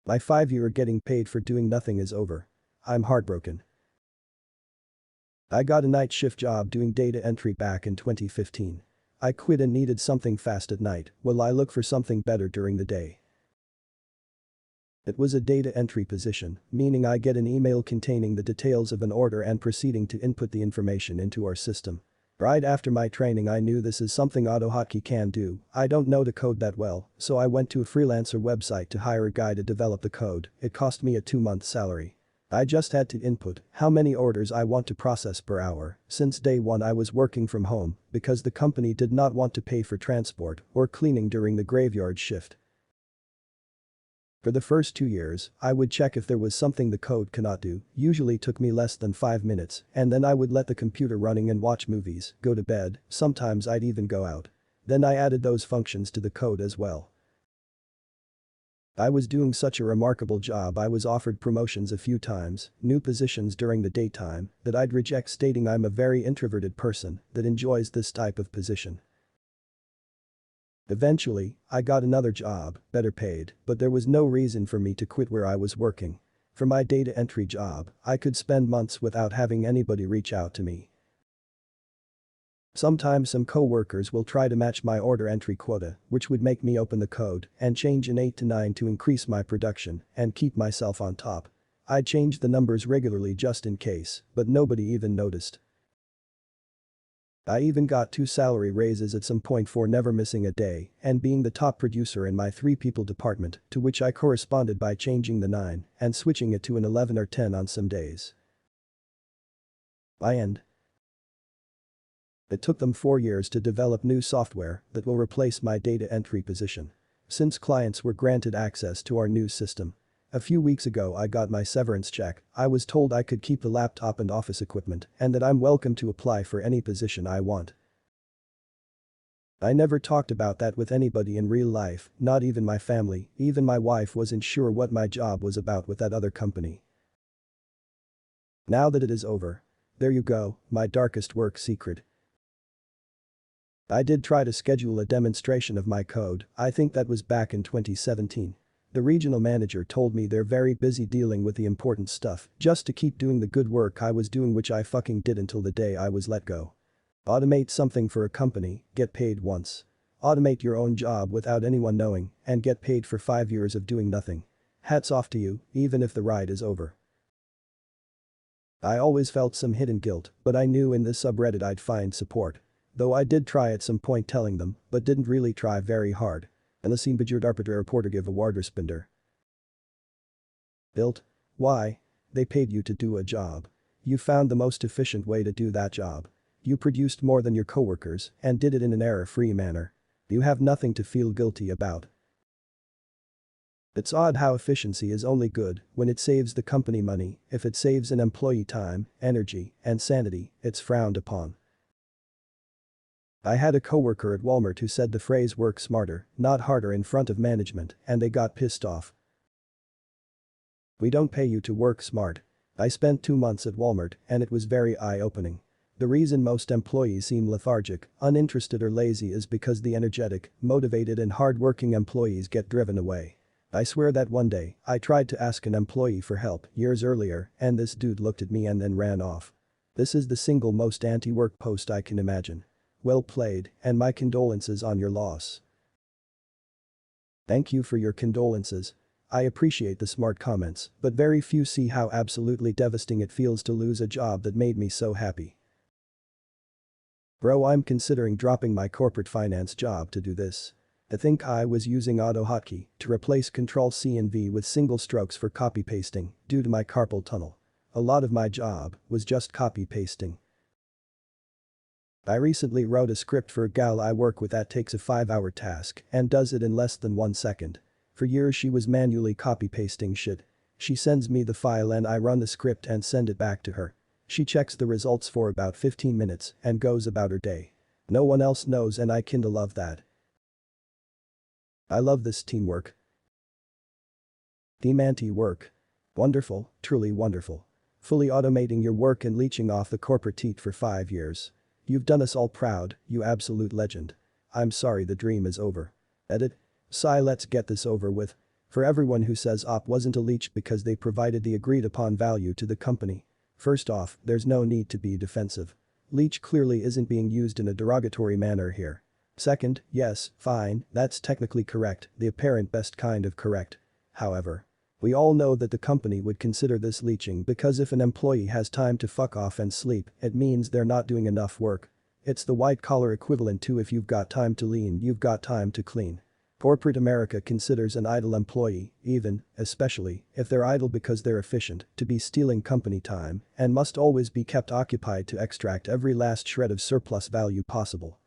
My 5 year getting paid for doing nothing is over. I'm heartbroken. I got a night shift job doing data entry back in 2015. I quit and needed something fast at night while I look for something better during the day. It was a data entry position, meaning I get an email containing the details of an order and proceeding to input the information into our system. Right after my training I knew this is something AutoHotkey can do. I don't know the code that well, so I went to a freelancer website to hire a guy to develop the code. It cost me a 2-month salary. I just had to input how many orders I want to process per hour. Since day one I was working from home because the company did not want to pay for transport or cleaning during the graveyard shift. For the first 2 years, I would check if there was something the code cannot do, usually took me less than 5 minutes, and then I would let the computer running and watch movies, go to bed, sometimes I'd even go out. Then I added those functions to the code as well. I was doing such a remarkable job I was offered promotions a few times, new positions during the daytime, that I'd reject stating I'm a very introverted person that enjoys this type of position. Eventually, I got another job, better paid, but there was no reason for me to quit where I was working. For my data entry job, I could spend months without having anybody reach out to me. Sometimes some co-workers will try to match my order entry quota, which would make me open the code and change an 8 to 9 to increase my production and keep myself on top. I'd change the numbers regularly just in case, but nobody even noticed. I even got 2 salary raises at some point for never missing a day and being the top producer in my 3-people department, to which I corresponded by changing the 9 and switching it to an 11 or 10 on some days. By end. It took them 4 years to develop new software that will replace my data entry position. Since clients were granted access to our new system. A few weeks ago I got my severance check. I was told I could keep the laptop and office equipment and that I'm welcome to apply for any position I want. I never talked about that with anybody in real life, not even my family, even my wife wasn't sure what my job was about with that other company. Now that it is over. There you go, my darkest work secret. I did try to schedule a demonstration of my code, I think that was back in 2017. The regional manager told me they're very busy dealing with the important stuff just to keep doing the good work I was doing, which I fucking did until the day I was let go. Automate something for a company, get paid once. Automate your own job without anyone knowing and get paid for 5 years of doing nothing. Hats off to you, even if the ride is over. I always felt some hidden guilt, but I knew in this subreddit I'd find support. Though I did try at some point telling them, but didn't really try very hard. Unless he bejewed arbiter reporter give a warder spinder. Built? Why? They paid you to do a job. You found the most efficient way to do that job. You produced more than your coworkers and did it in an error-free manner. You have nothing to feel guilty about. It's odd how efficiency is only good when it saves the company money. If it saves an employee time, energy, and sanity, it's frowned upon. I had a coworker at Walmart who said the phrase "work smarter, not harder" in front of management and they got pissed off. We don't pay you to work smart. I spent 2 months at Walmart and it was very eye-opening. The reason most employees seem lethargic, uninterested or lazy is because the energetic, motivated and hard-working employees get driven away. I swear that one day, I tried to ask an employee for help years earlier and this dude looked at me and then ran off. This is the single most anti-work post I can imagine. Well played, and my condolences on your loss. Thank you for your condolences. I appreciate the smart comments, but very few see how absolutely devastating it feels to lose a job that made me so happy. Bro, I'm considering dropping my corporate finance job to do this. I think I was using AutoHotkey to replace Ctrl-C and V with single strokes for copy-pasting due to my carpal tunnel. A lot of my job was just copy-pasting. I recently wrote a script for a gal I work with that takes a 5-hour task and does it in less than 1 second. For years she was manually copy-pasting shit. She sends me the file and I run the script and send it back to her. She checks the results for about 15 minutes and goes about her day. No one else knows and I kinda love that. I love this teamwork. Team anti-work. Wonderful, truly wonderful. Fully automating your work and leeching off the corporate teat for 5 years. You've done us all proud, you absolute legend. I'm sorry the dream is over. Edit. Sigh, let's get this over with. For everyone who says op wasn't a leech because they provided the agreed upon value to the company. First off, there's no need to be defensive. Leech clearly isn't being used in a derogatory manner here. Second, yes, fine, that's technically correct, the apparent best kind of correct. However, we all know that the company would consider this leeching because if an employee has time to fuck off and sleep, it means they're not doing enough work. It's the white-collar equivalent to if you've got time to lean, you've got time to clean. Corporate America considers an idle employee, even, especially, if they're idle because they're efficient, to be stealing company time and must always be kept occupied to extract every last shred of surplus value possible.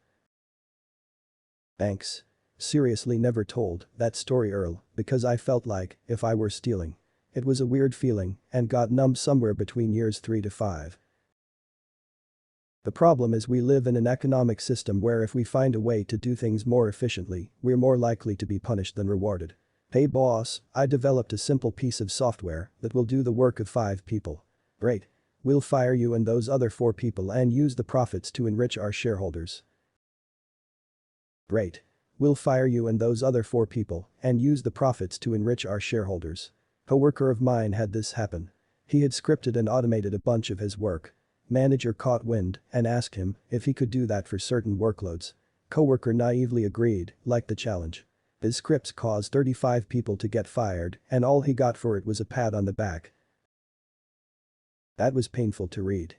Thanks. Seriously never told that story Earl, because I felt like, if I were stealing. It was a weird feeling and got numb somewhere between years 3 to 5. The problem is we live in an economic system where if we find a way to do things more efficiently, we're more likely to be punished than rewarded. Hey boss, I developed a simple piece of software that will do the work of 5 people. Great. We'll fire you and those other 4 people and use the profits to enrich our shareholders. Great. We'll fire you and those other 4 people and use the profits to enrich our shareholders. Coworker of mine had this happen. He had scripted and automated a bunch of his work. Manager caught wind and asked him if he could do that for certain workloads. Coworker naively agreed, liked the challenge. His scripts caused 35 people to get fired and all he got for it was a pat on the back. That was painful to read.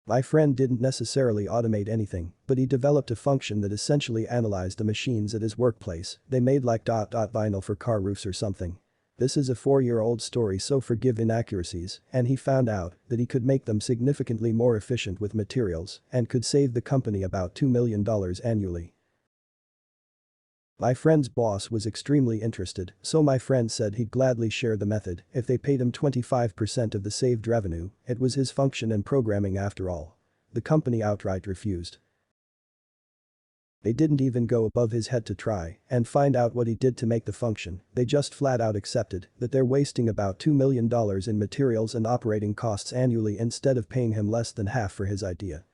My friend didn't necessarily automate anything, but he developed a function that essentially analyzed the machines at his workplace. They made like vinyl for car roofs or something. This is a 4-year-old story, so forgive inaccuracies, and he found out that he could make them significantly more efficient with materials and could save the company about $2 million annually. My friend's boss was extremely interested, so my friend said he'd gladly share the method if they paid him 25% of the saved revenue. It was his function and programming after all. The company outright refused. They didn't even go above his head to try and find out what he did to make the function, they just flat out accepted that they're wasting about $2 million in materials and operating costs annually instead of paying him less than half for his idea.